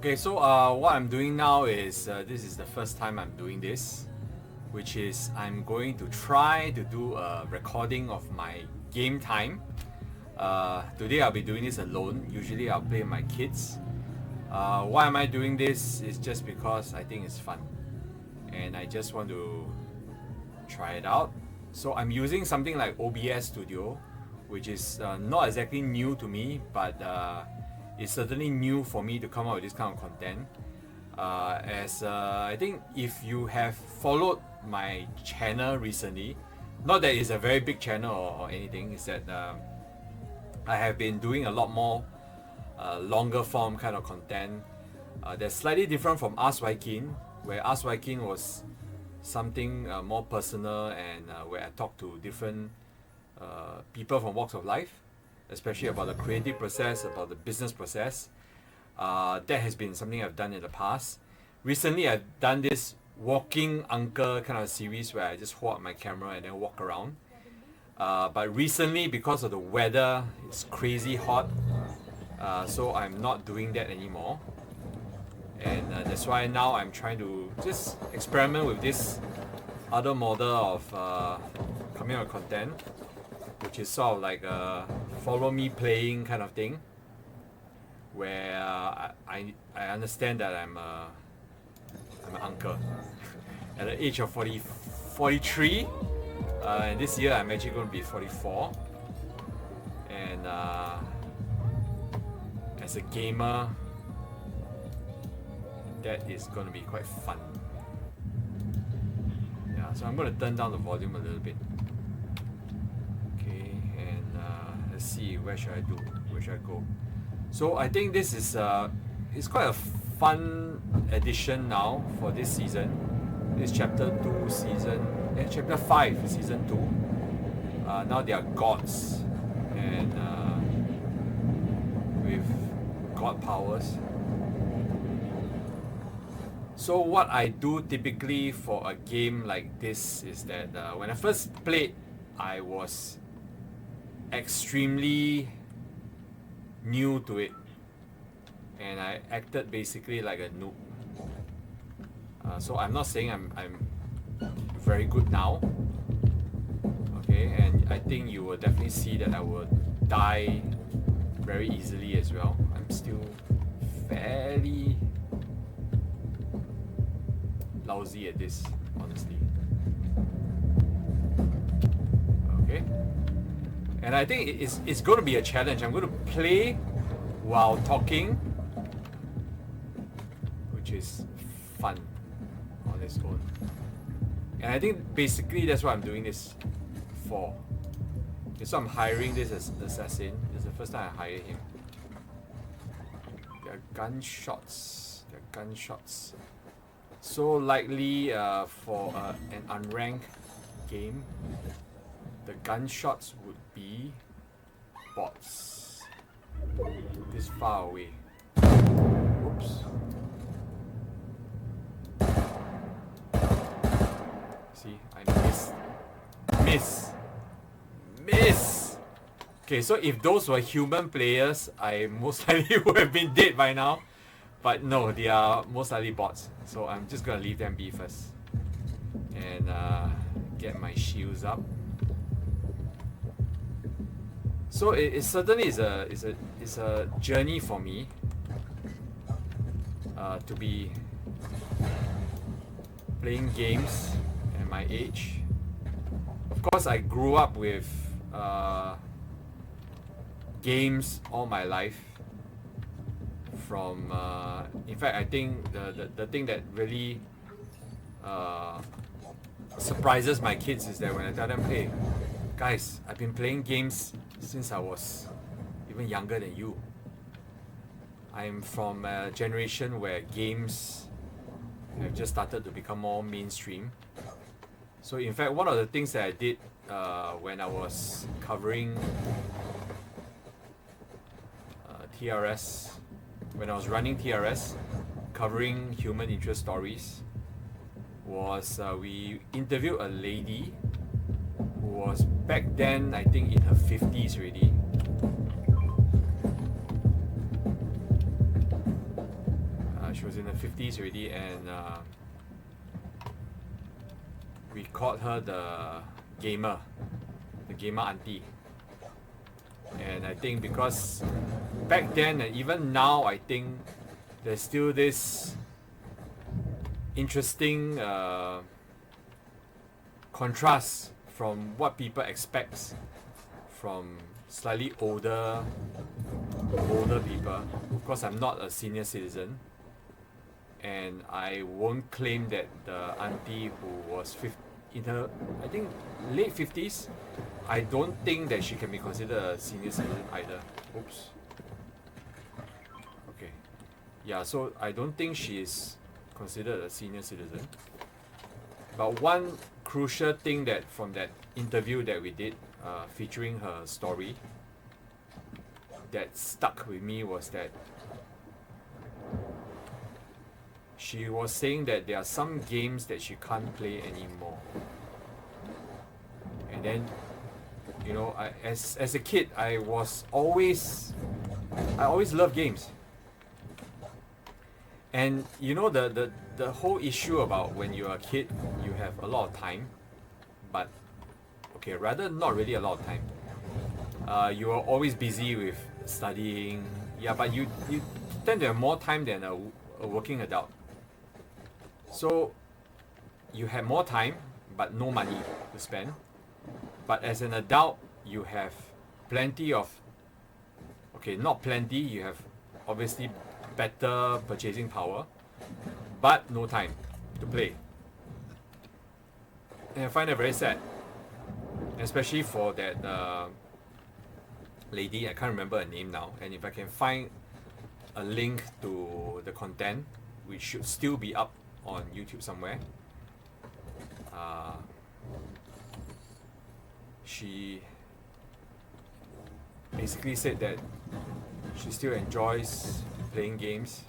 Okay, so what I'm doing now is this is the first time I'm doing this, which is I'm going to try to do a recording of my game time. Today I'll be doing this alone. Usually I'll play with my kids. Why am I doing this? Is just because I think it's fun and I just want to try it out. So I'm using something like OBS Studio, which is not exactly new to me, but it's certainly new for me to come out with this kind of content. I think if you have followed my channel recently, not that it's a very big channel or anything, it's that I have been doing a lot more longer form kind of content that's slightly different from Ask Viking, where Ask Viking was something more personal and where I talk to different people from walks of life, especially about the creative process, about the business process. That has been something I've done in the past. Recently, I've done this walking uncle kind of series where I just hold up my camera and then walk around. But recently, because of the weather, it's crazy hot, so I'm not doing that anymore. And that's why now I'm trying to just experiment with this other model of coming out with content, which is sort of like a follow me playing kind of thing, where I understand that I'm an uncle at the age of 43, and this year I'm actually going to be 44, and as a gamer, that is going to be quite fun. Yeah, so I'm going to turn down the volume a little bit. Okay, and let's see, where should I go? So I think this is it's quite a fun addition now for this season. This chapter 5 season 2. Now they are gods and with god powers. So what I do typically for a game like this is that when I first played, I was extremely new to it, and I acted basically like a noob. So I'm not saying I'm very good now, okay, and I think you will definitely see that I will die very easily as well. I'm still fairly lousy at this, honestly. Okay, and I think it's going to be a challenge. I'm going to play while talking, which is fun on its own. And I think basically that's what I'm doing this for. Okay, so I'm hiring this as assassin. This is the first time I hire him. There are gunshots. So likely for an unranked game, the gunshots would be bots. This far away. Oops. See, I miss. Okay, so if those were human players, I most likely would have been dead by now. But no, they are most likely bots. So I'm just gonna leave them be first, and get my shields up. So it certainly is a journey for me to be playing games at my age. Of course, I grew up with games all my life. From in fact, I think the thing that really surprises my kids is that when I tell them, hey guys, I've been playing games since I was even younger than you. I'm from a generation where games have just started to become more mainstream. So in fact, one of the things that I did when I was covering TRS, when I was running TRS, covering human interest stories, was we interviewed a lady who was back then, I think, in her 50s already. She was in her 50s already, and we called her the gamer auntie. And I think because back then and even now, I think there's still this interesting contrast from what people expect from slightly older people. Of course, I'm not a senior citizen, and I won't claim that the auntie who was in her, I think, late 50s, I don't think that she can be considered a senior citizen either. Oops. Okay. Yeah, so I don't think she is considered a senior citizen. But one crucial thing that from that interview that we did, featuring her story, that stuck with me was that she was saying that there are some games that she can't play anymore. And then, you know, as a kid, I always loved games. And you know, the whole issue about when you're a kid, you have a lot of time, but okay, rather not really a lot of time. You are always busy with studying, yeah, but you tend to have more time than a working adult. So you have more time, but no money to spend. But as an adult, you have plenty of, okay, not plenty, you have obviously better purchasing power, but no time to play. And I find it very sad, especially for that lady. I can't remember her name now, and if I can find a link to the content, which should still be up on YouTube somewhere. She basically said that she still enjoys playing games,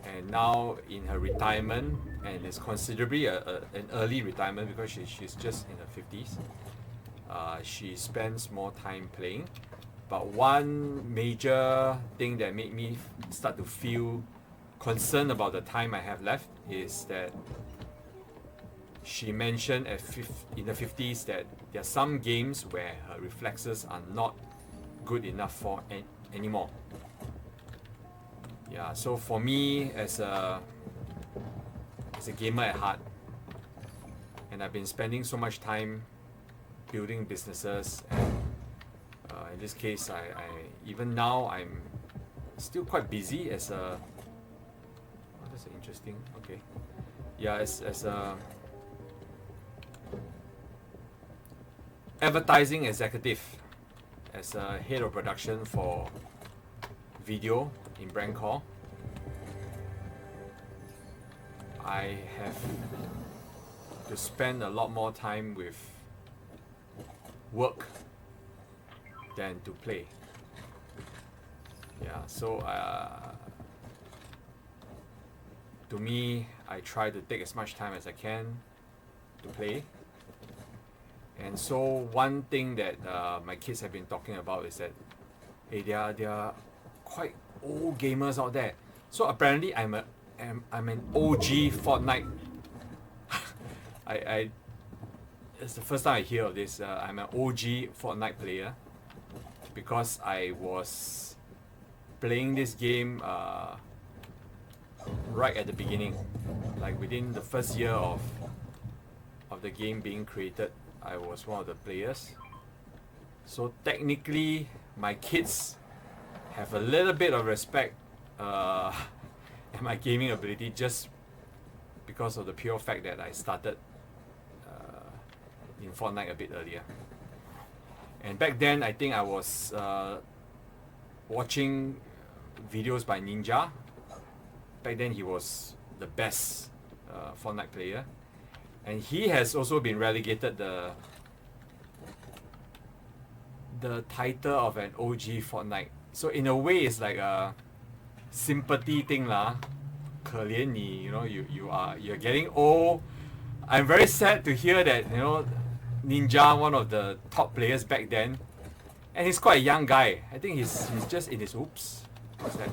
and now in her retirement, and it's considerably an early retirement because she's just in her 50s, she spends more time playing. But one major thing that made me start to feel concerned about the time I have left is that she mentioned in the 50s that there are some games where her reflexes are not good enough for anymore. Yeah, so for me, as a gamer at heart, and I've been spending so much time building businesses, and in this case, I even now I'm still quite busy as a. Oh, that's interesting. Okay, yeah, as a advertising executive, as a head of production for video in Brancor, I have to spend a lot more time with work than to play. Yeah, so to me, I try to take as much time as I can to play. And so one thing that my kids have been talking about is that, hey, there are quite old gamers out there. So apparently I'm an OG Fortnite. It's the first time I hear of this. I'm an OG Fortnite player because I was playing this game right at the beginning, like within the first year of the game being created. I was one of the players. So technically, my kids have a little bit of respect at my gaming ability just because of the pure fact that I started in Fortnite a bit earlier. And back then, I think I was watching videos by Ninja. Back then, he was the best Fortnite player. And he has also been relegated the title of an OG Fortnite. So in a way, it's like a sympathy thing lah. 可怜你, you know, you're getting old. I'm very sad to hear that, you know, Ninja, one of the top players back then, and he's quite a young guy. I think he's just in his oops. What's that?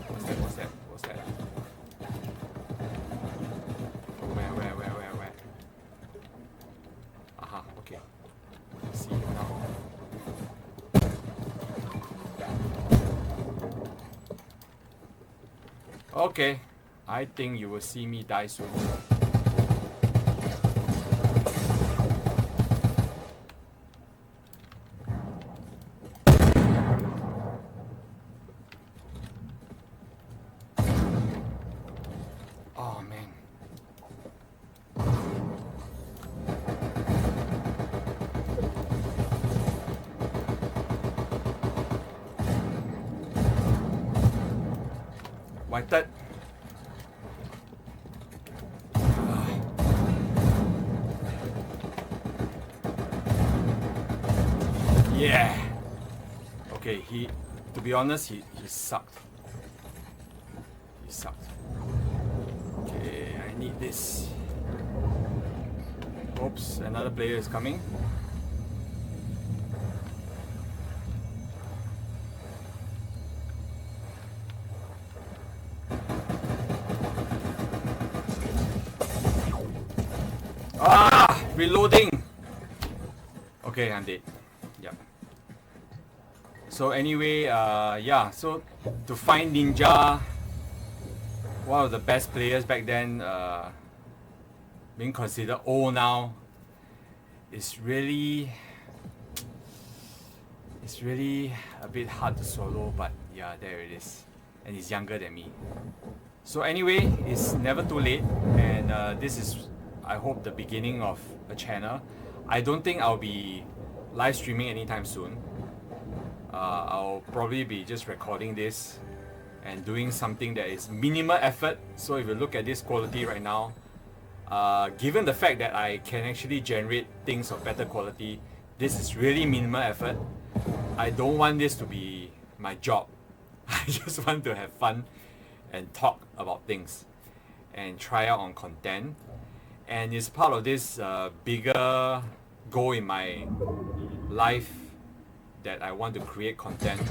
Okay, I think you will see me die soon. Oh man. Whited. Yeah. Okay, to be honest, he sucked. He sucked. Okay, I need this. Oops, another player is coming. Ah, reloading. Okay, I'm dead. Yep. So anyway, yeah. So to find Ninja, one of the best players back then, being considered old now, it's really a bit hard to swallow. But yeah, there it is, and he's younger than me. So anyway, it's never too late, and this is, I hope, the beginning of a channel. I don't think I'll be live streaming anytime soon. I'll probably be just recording this and doing something that is minimal effort. So if you look at this quality right now, given the fact that I can actually generate things of better quality, this is really minimal effort. I don't want this to be my job. I just want to have fun and talk about things and try out on content. And it's part of this bigger goal in my life that I want to create content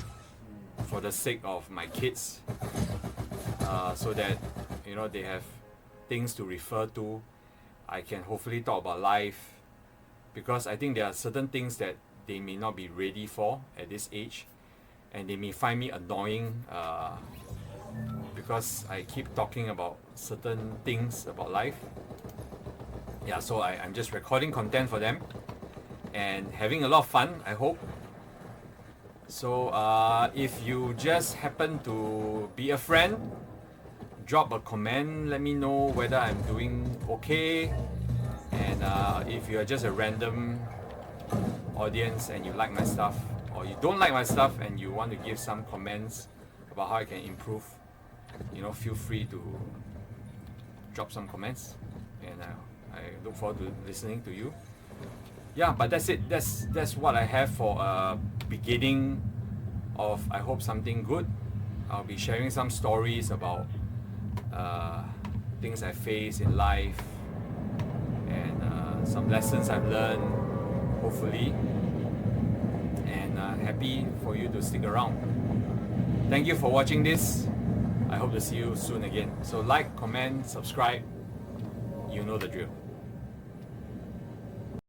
for the sake of my kids, so that they have things to refer to. I can hopefully talk about life, because I think there are certain things that they may not be ready for at this age, and they may find me annoying because I keep talking about certain things about life. Yeah, so I'm just recording content for them and having a lot of fun, I hope. So if you just happen to be a friend, drop a comment, let me know whether I'm doing okay. And if you are just a random audience and you like my stuff, or you don't like my stuff and you want to give some comments about how I can improve, feel free to drop some comments, and I look forward to listening to you. Yeah, but that's it. That's what I have for a beginning of, I hope, something good. I'll be sharing some stories about things I face in life, and some lessons I've learned, hopefully. And happy for you to stick around. Thank you for watching this. I hope to see you soon again. So like, comment, subscribe. You know the drill.